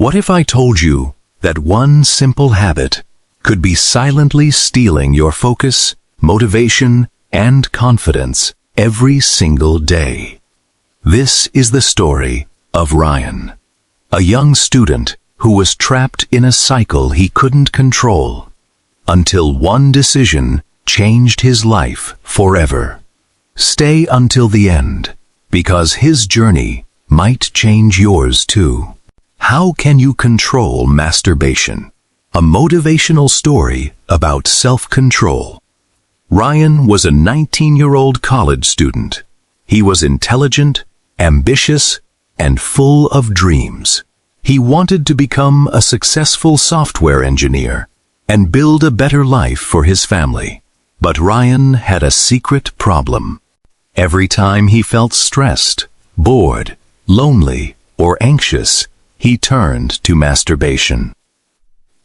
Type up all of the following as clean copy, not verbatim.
What if I told you that one simple habit could be silently stealing your focus, motivation, and confidence every single day? This is the story of Ryan, a young student who was trapped in a cycle he couldn't control, until one decision changed his life forever. Stay until the end, because his journey might change yours too. How can you control masturbation? A motivational story about self-control. Ryan was a 19-year-old college student. He was intelligent, ambitious, and full of dreams. He wanted to become a successful software engineer and build a better life for his family. But Ryan had a secret problem. Every time he felt stressed, bored, lonely, or anxious, he turned to masturbation.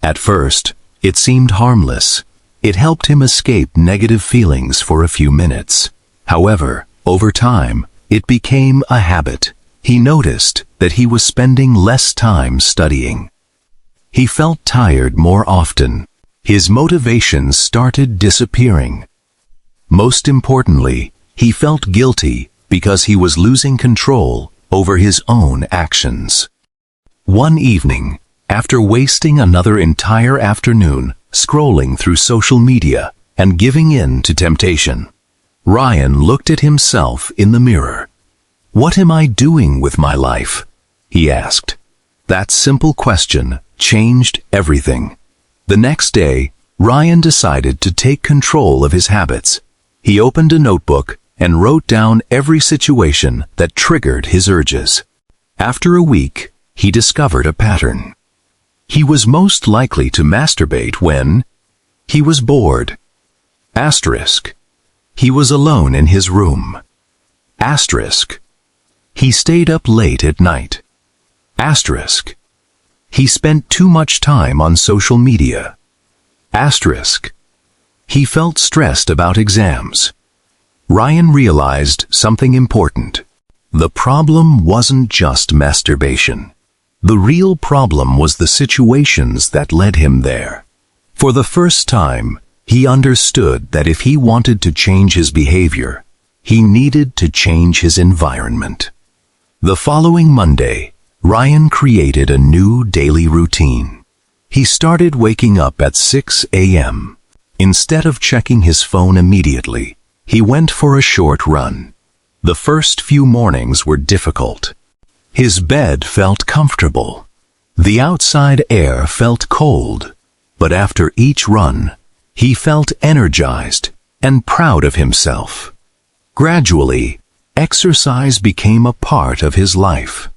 At first, it seemed harmless. It helped him escape negative feelings for a few minutes. However, over time, it became a habit. He noticed that he was spending less time studying. He felt tired more often. His motivation started disappearing. Most importantly, he felt guilty because he was losing control over his own actions. One evening, after wasting another entire afternoon scrolling through social media and giving in to temptation, Ryan looked at himself in the mirror. "What am I doing with my life?" he asked. That simple question changed everything. The next day, Ryan decided to take control of his habits. He opened a notebook and wrote down every situation that triggered his urges. After a week, he discovered a pattern. He was most likely to masturbate when he was bored. Asterisk. He was alone in his room. Asterisk. He stayed up late at night. Asterisk. He spent too much time on social media. Asterisk. He felt stressed about exams. Ryan realized something important. The problem wasn't just masturbation. The real problem was the situations that led him there. For the first time, he understood that if he wanted to change his behavior, he needed to change his environment. The following Monday, Ryan created a new daily routine. He started waking up at 6 a.m. Instead of checking his phone immediately, he went for a short run. The first few mornings were difficult. His bed felt comfortable. The outside air felt cold. But after each run, he felt energized and proud of himself. Gradually, exercise became a part of his life.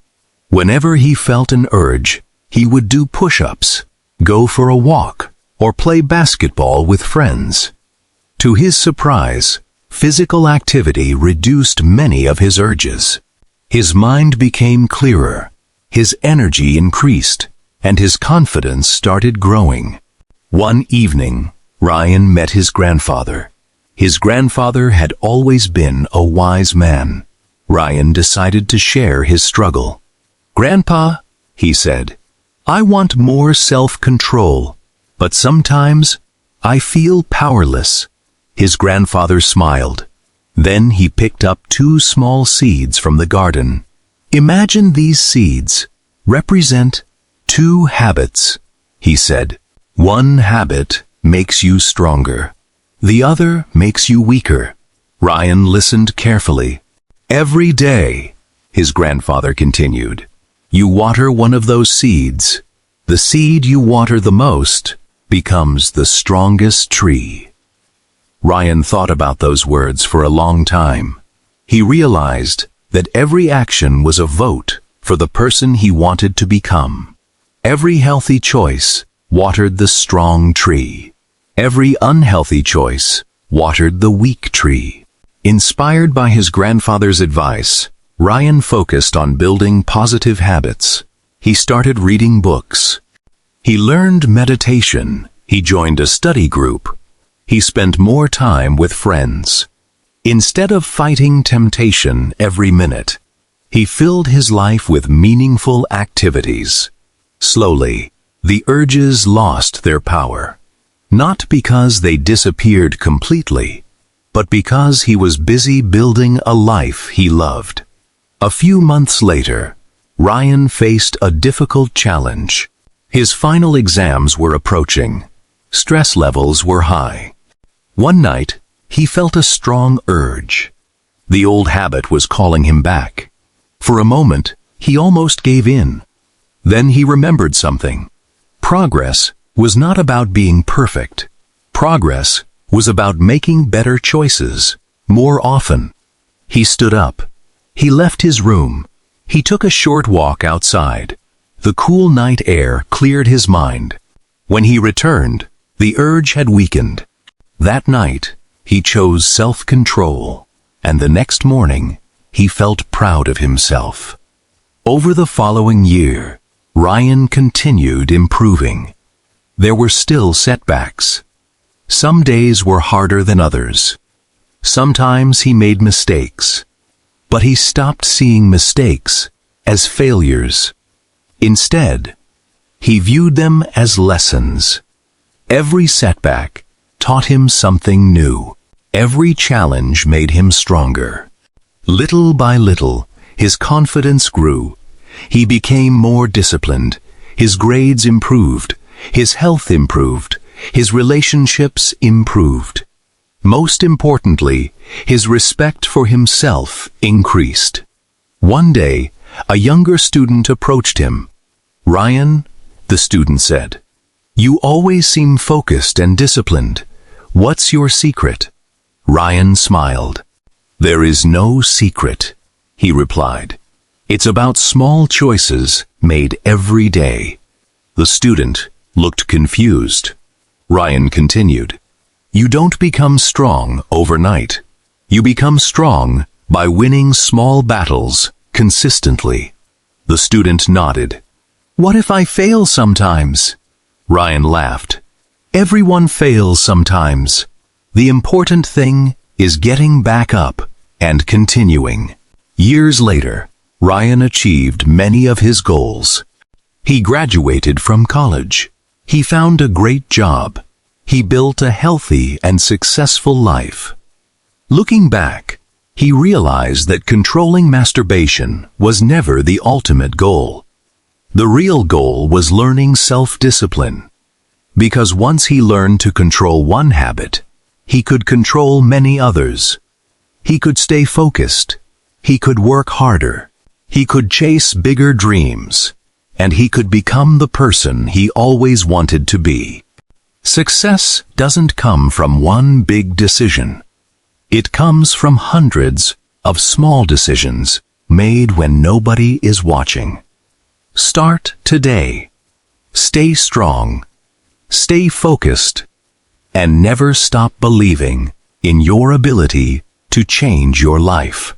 Whenever he felt an urge, he would do push-ups, go for a walk, or play basketball with friends. To his surprise, physical activity reduced many of his urges. His mind became clearer, his energy increased, and his confidence started growing. One evening, Ryan met his grandfather. His grandfather had always been a wise man. Ryan decided to share his struggle. "Grandpa," he said, "I want more self-control, but sometimes I feel powerless." His grandfather smiled. Then he picked up 2 small seeds from the garden. "Imagine these seeds represent 2 habits," he said. "One habit makes you stronger. The other makes you weaker." Ryan listened carefully. "Every day," his grandfather continued, "you water one of those seeds. The seed you water the most becomes the strongest tree." Ryan thought about those words for a long time. He realized that every action was a vote for the person he wanted to become. Every healthy choice watered the strong tree. Every unhealthy choice watered the weak tree. Inspired by his grandfather's advice, Ryan focused on building positive habits. He started reading books. He learned meditation. He joined a study group. He spent more time with friends. Instead of fighting temptation every minute, he filled his life with meaningful activities. Slowly, the urges lost their power. Not because they disappeared completely, but because he was busy building a life he loved. A few months later, Ryan faced a difficult challenge. His final exams were approaching. Stress levels were high. One night, he felt a strong urge. The old habit was calling him back. For a moment, he almost gave in. Then he remembered something. Progress was not about being perfect. Progress was about making better choices, more often. He stood up. He left his room. He took a short walk outside. The cool night air cleared his mind. When he returned, the urge had weakened. That night, he chose self-control, and the next morning, he felt proud of himself. Over the following year, Ryan continued improving. There were still setbacks. Some days were harder than others. Sometimes he made mistakes, but he stopped seeing mistakes as failures. Instead, he viewed them as lessons. Every setback taught him something new. Every challenge made him stronger. Little by little, his confidence grew. He became more disciplined. His grades improved. His health improved. His relationships improved. Most importantly, his respect for himself increased. One day, a younger student approached him. "Ryan," the student said, "you always seem focused and disciplined. What's your secret?" Ryan smiled. "There is no secret," he replied. "It's about small choices made every day." The student looked confused. Ryan continued, "You don't become strong overnight. You become strong by winning small battles consistently." The student nodded. "What if I fail sometimes?" Ryan laughed. "Everyone fails sometimes. The important thing is getting back up and continuing." Years later, Ryan achieved many of his goals. He graduated from college. He found a great job. He built a healthy and successful life. Looking back, he realized that controlling masturbation was never the ultimate goal. The real goal was learning self-discipline. Because once he learned to control one habit, he could control many others. He could stay focused. He could work harder. He could chase bigger dreams. And he could become the person he always wanted to be. Success doesn't come from one big decision. It comes from hundreds of small decisions made when nobody is watching. Start today. Stay strong. Stay focused. And never stop believing in your ability to change your life.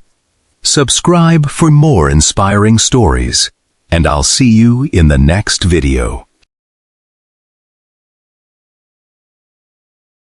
Subscribe for more inspiring stories, and I'll see you in the next video.